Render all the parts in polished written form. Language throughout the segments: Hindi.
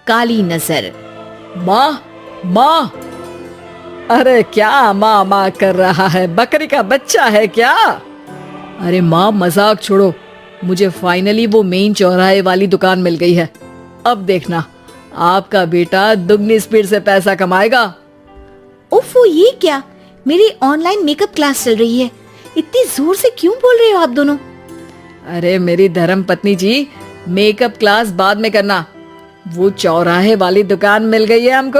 काली नजर। माँ माँ, अरे क्या माँ माँ कर रहा है? बकरी का बच्चा है क्या? अरे माँ मजाक छोड़ो, मुझे फाइनली वो मेन चौराहे वाली दुकान मिल गई है। अब देखना, आपका बेटा दुगनी स्पीड से पैसा कमाएगा। ओफो, ये क्या? मेरी ऑनलाइन मेकअप क्लास चल रही है, इतनी जोर से क्यों बोल रहे हो आप दोनों? अरे मेरी धर्म पत्नी जी, मेकअप क्लास बाद में करना, वो चौराहे वाली दुकान मिल गई है हमको।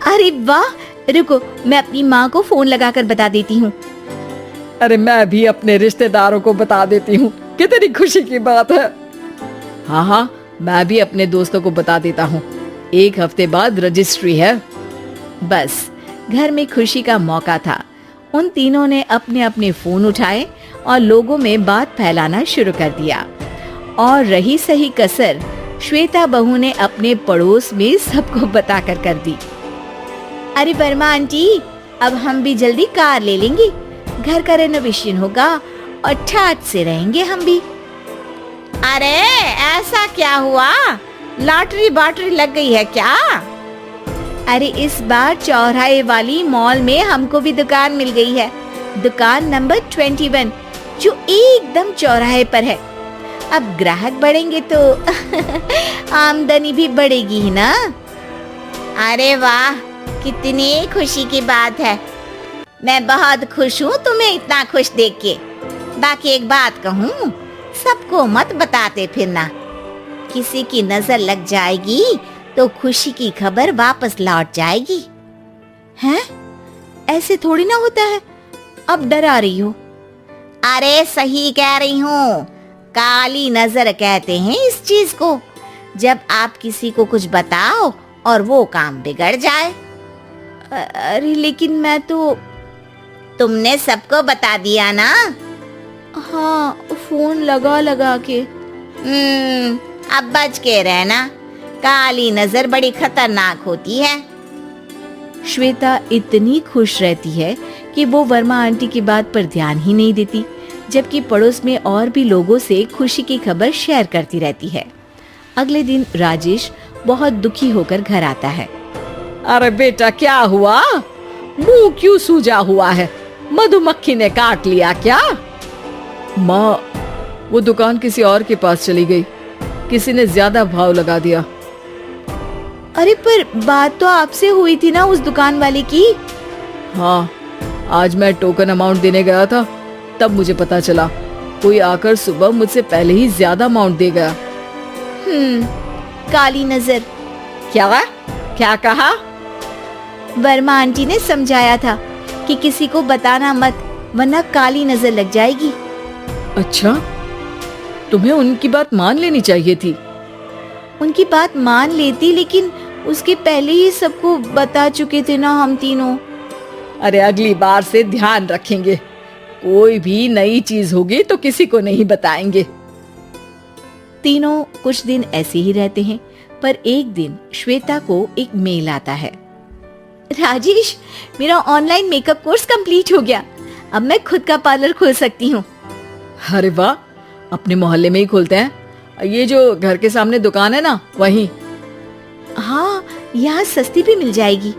अरे वाह, रुको मैं अपनी माँ को फोन लगाकर बता देती हूँ। अरे मैं भी अपने रिश्तेदारों को बता देती हूँ, कितनी खुशी की बात है। हाँ हाँ, मैं भी अपने दोस्तों को बता देता हूँ, 1 हफ्ते बाद रजिस्ट्री है। बस घर में खुशी का मौका था। उन तीनों ने अपने अपने फोन उठाए और लोगों में बात फैलाना शुरू कर दिया। और रही सही कसर श्वेता बहू ने अपने पड़ोस में सबको बताकर कर दी। अरे वर्मा आंटी, अब हम भी जल्दी कार ले लेंगे, घर का रेनोवेशन होगा और ठाट से रहेंगे हम भी। अरे ऐसा क्या हुआ? लॉटरी बाटरी लग गई है क्या? अरे इस बार चौराहे वाली मॉल में हमको भी दुकान मिल गई है, दुकान नंबर 21, जो एकदम चौराहे पर है। अब ग्राहक बढ़ेंगे तो आमदनी भी बढ़ेगी ही ना। अरे वाह, कितनी खुशी की बात है। मैं बहुत खुश हूँ तुम्हें इतना खुश देख के। बाकी एक बात कहूँ, सबको मत बताते फिरना, किसी की नजर लग जाएगी तो खुशी की खबर वापस लौट जाएगी। हैं? ऐसे थोड़ी ना होता है, अब डरा रही हो। अरे सही कह रही हूँ, काली नजर कहते हैं इस चीज को, जब आप किसी को कुछ बताओ और वो काम बिगड़ जाए। अरे लेकिन मैं तो... तुमने सबको बता दिया ना? हाँ, फोन लगा लगा के। अब बच के रहना, काली नजर बड़ी खतरनाक होती है। श्वेता इतनी खुश रहती है कि वो वर्मा आंटी की बात पर ध्यान ही नहीं देती, जबकि पड़ोस में और भी लोगों से खुशी की खबर शेयर करती रहती है। अगले दिन राजेश बहुत दुखी होकर घर आता है। अरे बेटा क्या हुआ? मुंह क्यों सूजा हुआ है? मधुमक्खी ने काट लिया क्या? माँ, वो दुकान किसी और के पास चली गई, किसी ने ज्यादा भाव लगा दिया। अरे पर बात तो आपसे हुई थी ना उस दुकान वाले की? हाँ, आज मैं टोकन अमाउंट देने गया था, तब मुझे पता चला कोई आकर सुबह मुझसे पहले ही ज्यादा अमाउंट दे गया। काली नजर। क्या कहा? वर्मा आंटी ने समझाया था कि किसी को बताना मत, वरना काली नजर लग जाएगी। अच्छा, तुम्हें उनकी बात मान लेनी चाहिए थी। उनकी बात मान लेती, लेकिन उसके पहले ही सबको बता चुके थे ना हम तीनों। अरे अगली बार से ध्यान रखेंगे, कोई भी नई चीज होगी तो किसी को नहीं बताएंगे। तीनों कुछ दिन ऐसे ही रहते हैं, पर एक दिन श्वेता को एक मेल आता है। राजेश, मेरा ऑनलाइन मेकअप कोर्स कंप्लीट हो गया, अब मैं खुद का पार्लर खोल सकती हूँ। अरे वाह, अपने मोहल्ले में ही खोलते हैं? ये जो घर के सामने दुकान है ना, वहीं? हाँ, यहाँ सस्ती भी मिल जाएगी।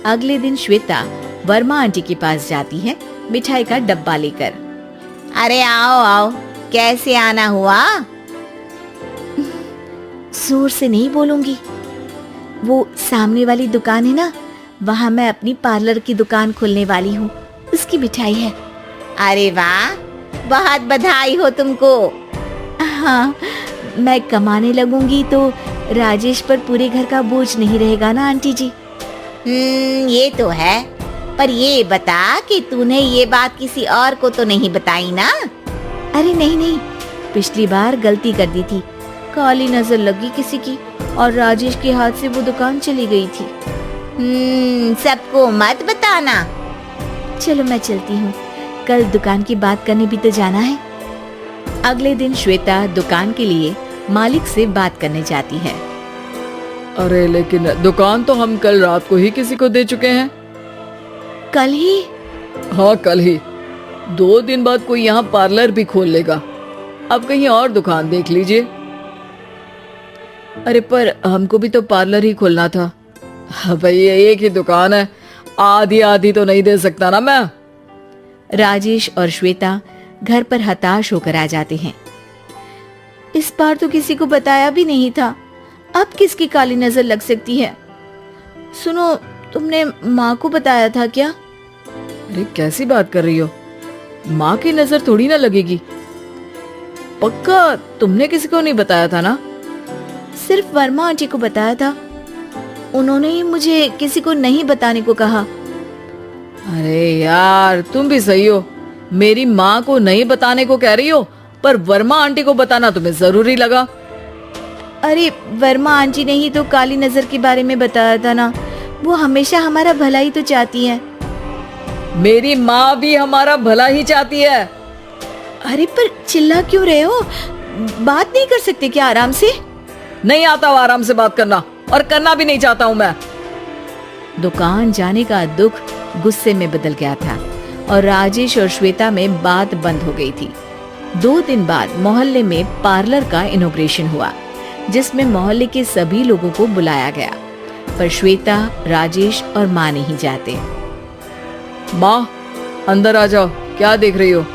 अगले दिन श्वेता वर्मा आंटी के पास जाती है मिठाई का डब्बा लेकर। अरे आओ आओ, कैसे आना हुआ? जोर से नहीं बोलूंगी, वो सामने वाली दुकान है ना, वहाँ मैं अपनी पार्लर की दुकान खोलने वाली हूँ, उसकी मिठाई है। अरे वाह, बहुत बधाई हो तुमको। हाँ, मैं कमाने लगूंगी तो राजेश पर पूरे घर का बोझ नहीं रहेगा ना आंटी जी। ये तो है, पर ये बता कि तूने ये बात किसी और को तो नहीं बताई ना? अरे नहीं नहीं, पिछली बार गलती कर दी थी, काली नजर लगी किसी की और राजेश के हाथ से वो दुकान चली गई थी। सबको मत बताना। चलो मैं चलती हूँ, कल दुकान की बात करने भी तो जाना है। अगले दिन श्वेता दुकान के लिए मालिक से बात करने जाती है। अरे लेकिन दुकान तो हम कल रात को ही किसी को दे चुके हैं। कल ही? हाँ कल ही, 2 दिन बाद कोई यहाँ पार्लर भी खोल लेगा, अब कहीं और दुकान देख लीजिए। अरे पर हमको भी तो पार्लर ही खोलना था। भाई एक ही दुकान है, आधी आधी तो नहीं दे सकता ना मैं। राजेश और श्वेता घर पर हताश होकर आ जाते हैं। इस बार तो किसी को बताया भी नहीं था, अब किसकी काली नजर लग सकती है। सुनो, तुमने माँ को बताया था क्या? अरे कैसी बात कर रही हो, माँ की नजर थोड़ी ना लगेगी। पक्का तुमने किसी को नहीं बताया था ना? सिर्फ वर्मा आंटी को बताया था, उन्होंने ही मुझे किसी को नहीं बताने को कहा। अरे यार तुम भी सही हो, मेरी माँ को नहीं बताने को कह रही हो, पर वर्मा आंटी को बताना तुम्हें जरूरी लगा। अरे वर्मा आंटी ने ही तो काली नजर के बारे में बताया था ना, वो हमेशा हमारा भला ही तो चाहती है। मेरी माँ भी हमारा भला ही चाहती है। अरे पर चिल्ला क्यों रहे हो, बात नहीं कर सकते क्या आराम से? नहीं आता वो आराम से बात करना, और करना भी नहीं चाहता हूँ मैं। दुकान जाने का दुख गुस्से में बदल गया था और राजेश और श्वेता में बात बंद हो गई थी। 2 दिन बाद मोहल्ले में पार्लर का इनॉग्रेशन हुआ, जिसमें मोहल्ले के सभी लोगों को बुलाया गया, पर श्वेता, राजेश और माँ नहीं जाते। माँ अंदर आ जाओ, क्या देख रही हो?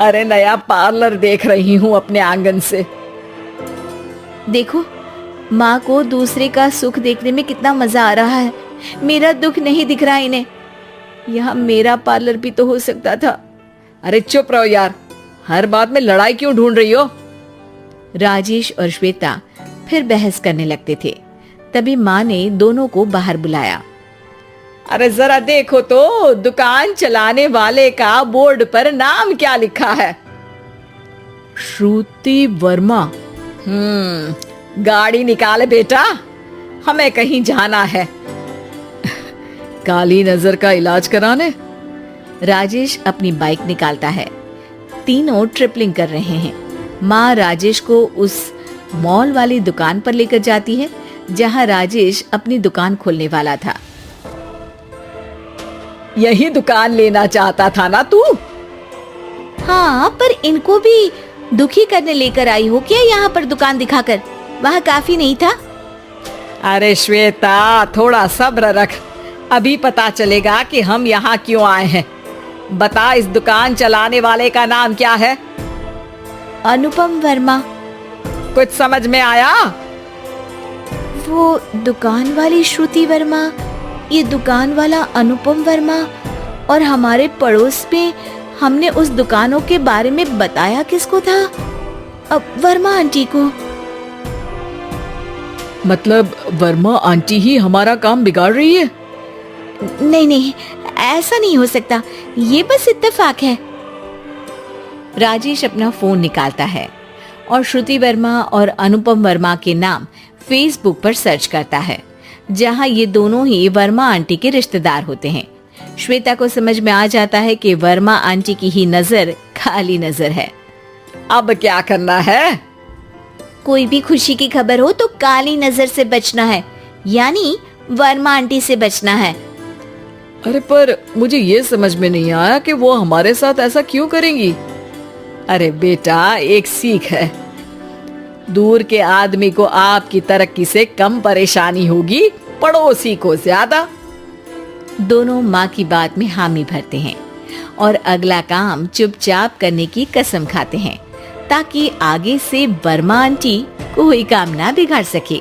अरे नया पार्लर देख रही हूँ अपने आंगन से। देखो, माँ को दूसरे का सुख देखने में कितना मजा आ रहा है, मेरा दुख नहीं दिख रहा इन्हें। यहाँ मेरा पार्लर भी तो हो सकता था। अरे चुप रहो यार, हर बात में लड़ाई क्यों ढूंढ रही हो? राजेश और श्वेता फिर बहस करने लगते थे। तभी माँ ने दोनों को बाहर बुलाया। अरे जरा देखो तो, दुकान चलाने वाले का बोर्ड पर नाम क्या लिखा है? श्रुति वर्मा। गाड़ी निकाले बेटा, हमें कहीं जाना है। काली नजर का इलाज कराने? राजेश अपनी बाइक निकालता है। तीनों ट्रिपलिंग कर रहे हैं। माँ राजेश को उस मॉल वाली दुकान पर लेकर जाती है जहाँ राजेश अपनी दुकान खोलने वाला था। यही दुकान लेना चाहता था ना तू? हाँ, पर इनको भी दुखी करने लेकर आई हो क्या यहाँ पर दुकान दिखाकर? वहाँ काफी नहीं था? अरे श्वेता थोड़ा सब्र रख, अभी पता चलेगा कि हम यहाँ क्यों आए हैं। बता, इस दुकान चलाने वाले का नाम क्या है? अनुपम वर्मा। कुछ समझ में आया? वो दुकान वाली श्रुति वर्मा, ये दुकान वाला अनुपम वर्मा, और हमारे पड़ोस में हमने उस दुकानों के बारे में बताया किसको था? अब वर्मा आंटी को। मतलब वर्मा आंटी ही हमारा काम बिगाड़ रही है? नहीं नहीं, ऐसा नहीं हो सकता, ये बस इत्तेफाक है। राजेश अपना फोन निकालता है और श्रुति वर्मा और अनुपम वर्मा के नाम फेसबुक पर सर्च करता है, जहां ये दोनों ही वर्मा आंटी के रिश्तेदार होते हैं। श्वेता को समझ में आ जाता है कि वर्मा आंटी की ही नजर काली नजर है। अब क्या करना है? कोई भी खुशी की खबर हो तो काली नजर से बचना है, यानी वर्मा आंटी से बचना है। अरे पर मुझे ये समझ में नहीं आया कि वो हमारे साथ ऐसा क्यों करेंगी। अरे बेटा, एक सीख है, दूर के आदमी को आपकी तरक्की से कम परेशानी होगी, पड़ोसी को ज्यादा। दोनों माँ की बात में हामी भरते हैं और अगला काम चुपचाप करने की कसम खाते हैं, ताकि आगे से वर्मा आंटी कोई काम ना बिगाड़ सके।